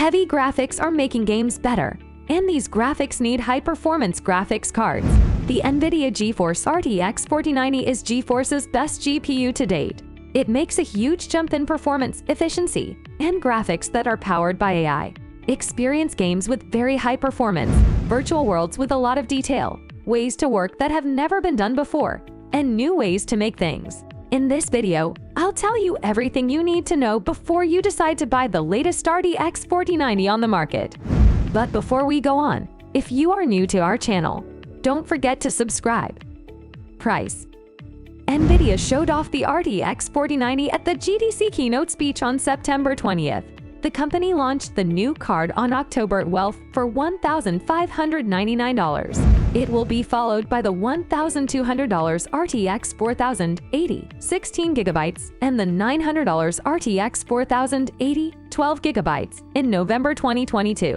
Heavy graphics are making games better, and these graphics need high-performance graphics cards. The NVIDIA GeForce RTX 4090 is GeForce's best GPU to date. It makes a huge jump in performance, efficiency, and graphics that are powered by AI. Experience games with very high performance, virtual worlds with a lot of detail, ways to work that have never been done before, and new ways to make things. In this video, I'll tell you everything you need to know before you decide to buy the latest RTX 4090 on the market. But before we go on, if you are new to our channel, don't forget to subscribe. Price. NVIDIA showed off the RTX 4090 at the GTC keynote speech on September 20th. The company launched the new card on October 12th for $1,599. It will be followed by the $1,200 RTX 4080 16GB and the $900 RTX 4080 12GB in November 2022.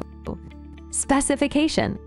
Specification.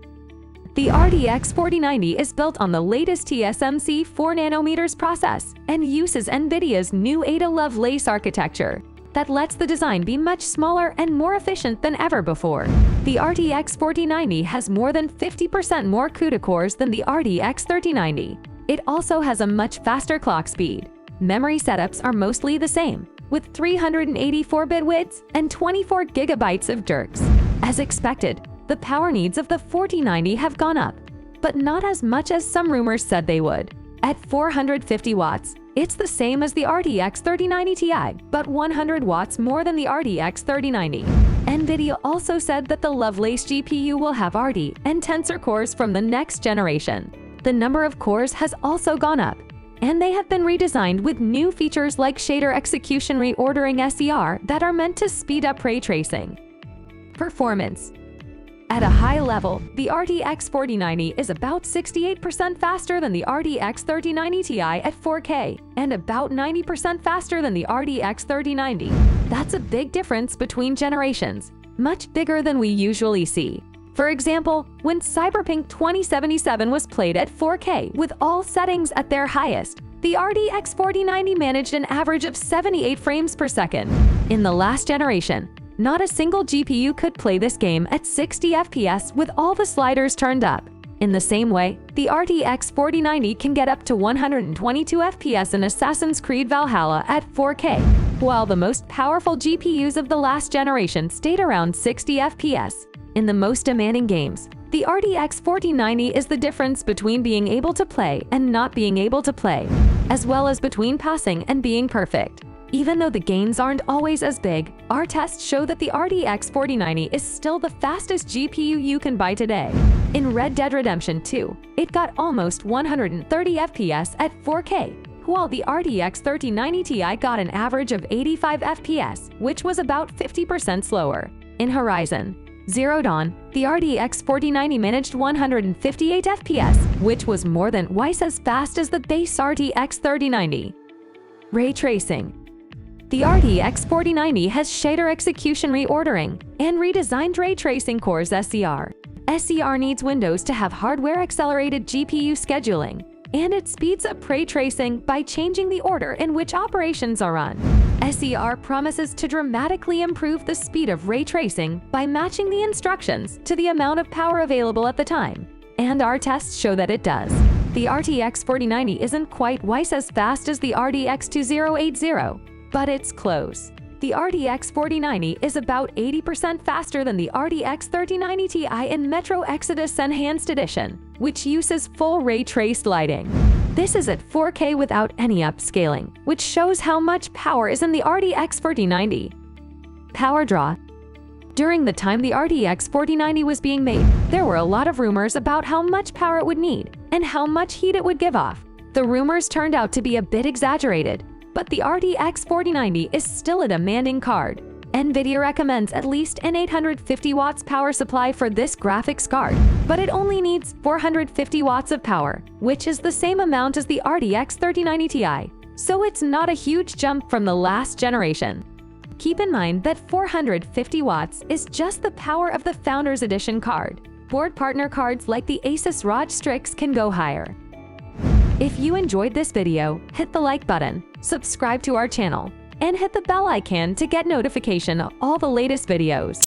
The RTX 4090 is built on the latest TSMC 4nm process and uses NVIDIA's new Ada Lovelace architecture that lets the design be much smaller and more efficient than ever before. The RTX 4090 has more than 50% more CUDA cores than the RTX 3090. It also has a much faster clock speed. Memory setups are mostly the same, with 384-bit widths and 24 GB of jerks. As expected, the power needs of the 4090 have gone up, but not as much as some rumors said they would. At 450 watts, it's the same as the RTX 3090 Ti, but 100 watts more than the RTX 3090. NVIDIA also said that the Lovelace GPU will have RT and Tensor cores from the next generation. The number of cores has also gone up, and they have been redesigned with new features like shader execution reordering SER that are meant to speed up ray tracing. Performance. At a high level, the RTX 4090 is about 68% faster than the RTX 3090 Ti at 4K and about 90% faster than the RTX 3090. That's a big difference between generations, much bigger than we usually see. For example, when Cyberpunk 2077 was played at 4K with all settings at their highest, the RTX 4090 managed an average of 78 frames per second. In the last generation, not a single GPU could play this game at 60 FPS with all the sliders turned up. In the same way, the RTX 4090 can get up to 122 FPS in Assassin's Creed Valhalla at 4K, while the most powerful GPUs of the last generation stayed around 60 FPS. In the most demanding games, the RTX 4090 is the difference between being able to play and not being able to play, as well as between passing and being perfect. Even though the gains aren't always as big, our tests show that the RTX 4090 is still the fastest GPU you can buy today. In Red Dead Redemption 2, it got almost 130 FPS at 4K, while the RTX 3090 Ti got an average of 85 FPS, which was about 50% slower. In Horizon Zero Dawn, the RTX 4090 managed 158 FPS, which was more than twice as fast as the base RTX 3090. Ray tracing. The RTX 4090 has shader execution reordering and redesigned ray tracing cores SER. SER needs Windows to have hardware-accelerated GPU scheduling, and it speeds up ray tracing by changing the order in which operations are run. SER promises to dramatically improve the speed of ray tracing by matching the instructions to the amount of power available at the time, and our tests show that it does. The RTX 4090 isn't quite twice as fast as the RTX 2080, but it's close. The RTX 4090 is about 80% faster than the RTX 3090 Ti in Metro Exodus Enhanced Edition, which uses full ray traced lighting. This is at 4K without any upscaling, which shows how much power is in the RTX 4090. Power draw. During the time the RTX 4090 was being made, there were a lot of rumors about how much power it would need and how much heat it would give off. The rumors turned out to be a bit exaggerated, but the RTX 4090 is still a demanding card. NVIDIA recommends at least an 850 watts power supply for this graphics card, but it only needs 450 watts of power, which is the same amount as the RTX 3090 Ti, so it's not a huge jump from the last generation. Keep in mind that 450 watts is just the power of the Founders Edition card. Board partner cards like the Asus ROG Strix can go higher. If you enjoyed this video, hit the like button, subscribe to our channel, and hit the bell icon to get notification of all the latest videos.